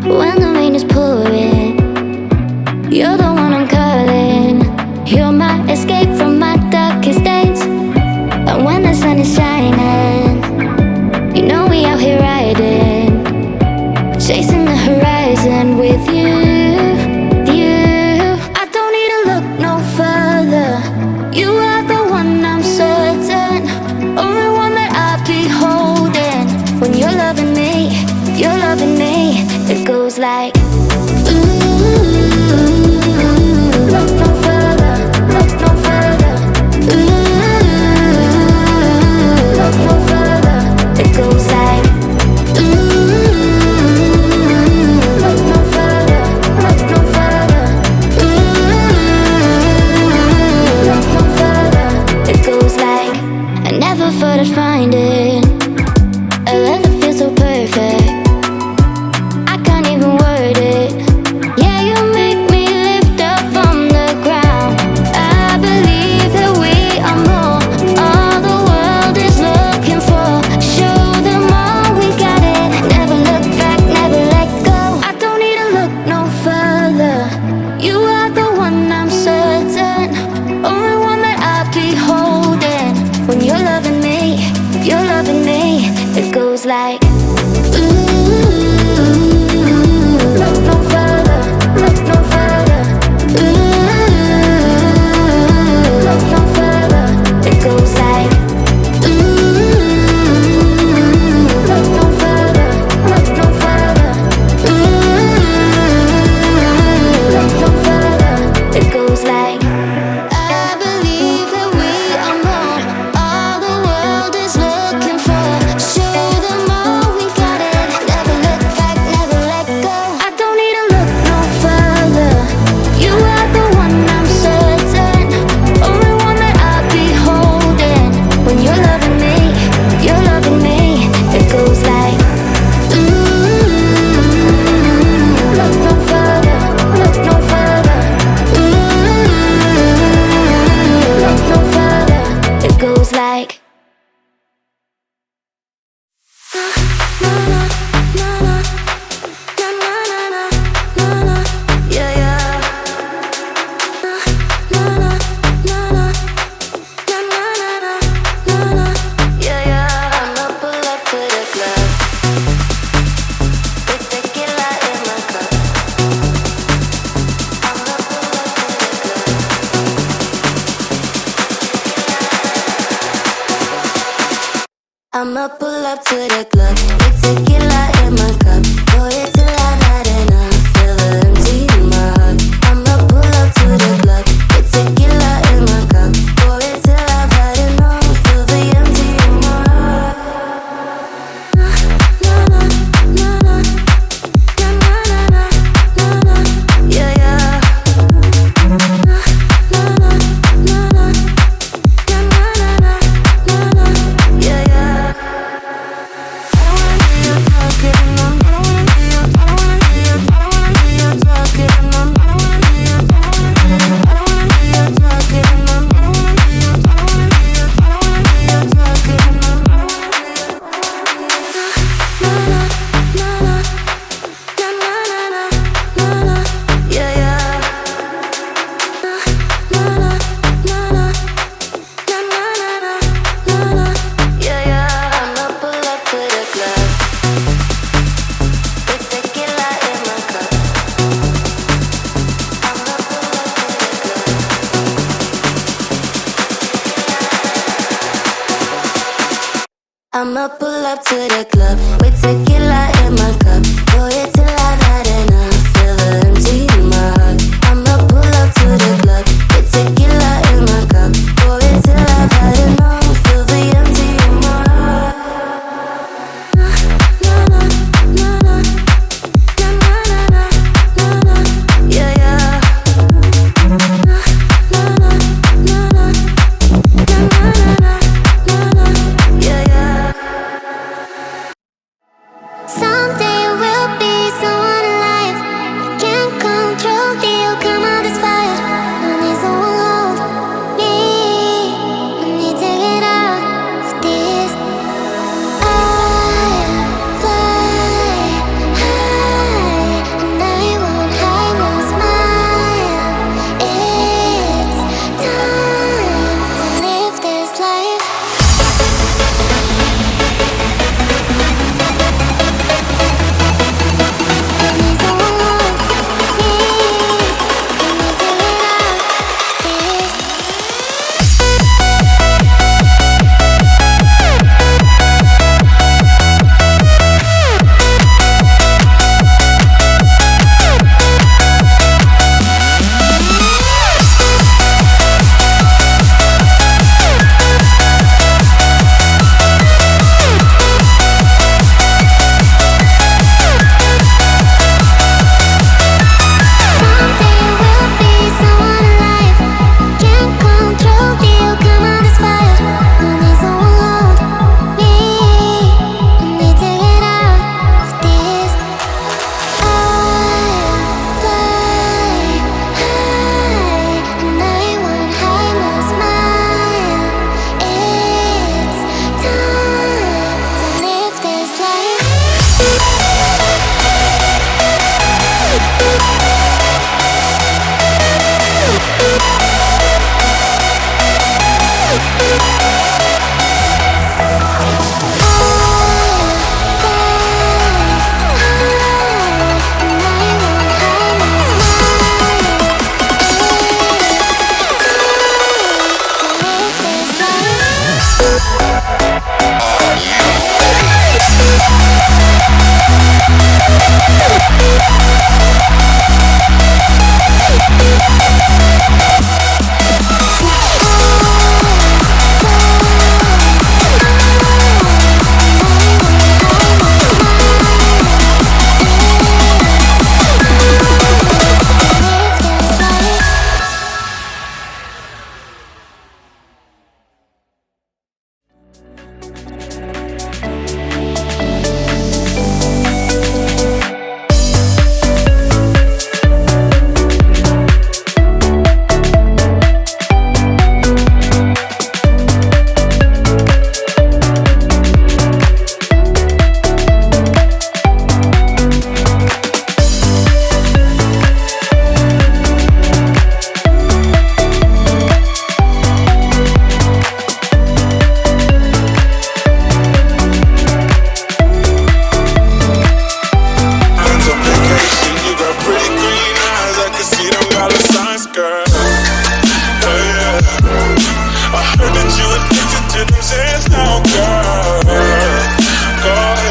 when the rain is pouring. You're the one I'm calling. You're my escape from my darkest days. And when the sun is shining, you know we out here riding, chasing the horizon with you. I don't need to look no further. You are the one I'm certain, only one that I'll be holding. When you're loving me, you're loving me. It goes like look no further, look no further. Look no further. It goes like look no further, look no further. Look no further. It goes like I never thought I'd find it, a love that feels so perfect. I can't even word it. Yeah, you make me lift up from the ground. I believe that we are more, all the world is looking for. Show them all we got it. Never look back, never let go. I don't need to look no further. You are the one I'm certain, only one that I'll be holding. When you're loving me, you're loving me. It goes like look no further, look no further. Look no further. It goes like look no further, look no further. Look no further. It goes like I believe that we are more, all the world is looking for. Show them all we got it. Never look back, never let go. I don't need to look no further. You are the one I'm certain, only one that I'll be holding. When you're loving me, you're loving me. It goes like look no further, look no further. Look no further. It goes like I'ma pull up to the club with tequila in my cup. I'ma pull up to the club. I'ma pull up to the club with tequila in my cup. Pour it till I've had enough. Feel the empty in my heart. I'ma pull up to the club with tequila in my cup. Pour it till I've had enough. Feel the empty in my heart. Na na na na na na na na na na. Yeah yeah. Na na na na na na na na na. Yeah yeah. I don't wanna hear you talking. I don't wanna hear you. I don't wanna hear you. I don't wanna hear you talking. I don't wanna hear you. I don't wanna hear you. I don't wanna hear you talking. I don't wanna hear you. I don't wanna hear you. I don't wanna hear you talking. I don't wanna hear you. Na na na na na na na na. Yeah yeah. Na na na na na na. Yeah yeah. I'ma pull up to the club with tequila in my cup. I'ma pull up to the club. I'ma pull up to the club with tequila in my cup. Pour it till I've had enough. Feel the empty in my heart. I'ma pull up to the club with tequila in my cup. Pour it till I've had enough. Feel the empty in my heart. Na na na na na na na na na. Yeah yeah. Na na na na na na na. Yeah yeah. Someday we'll be Addicted to them sands now, girl.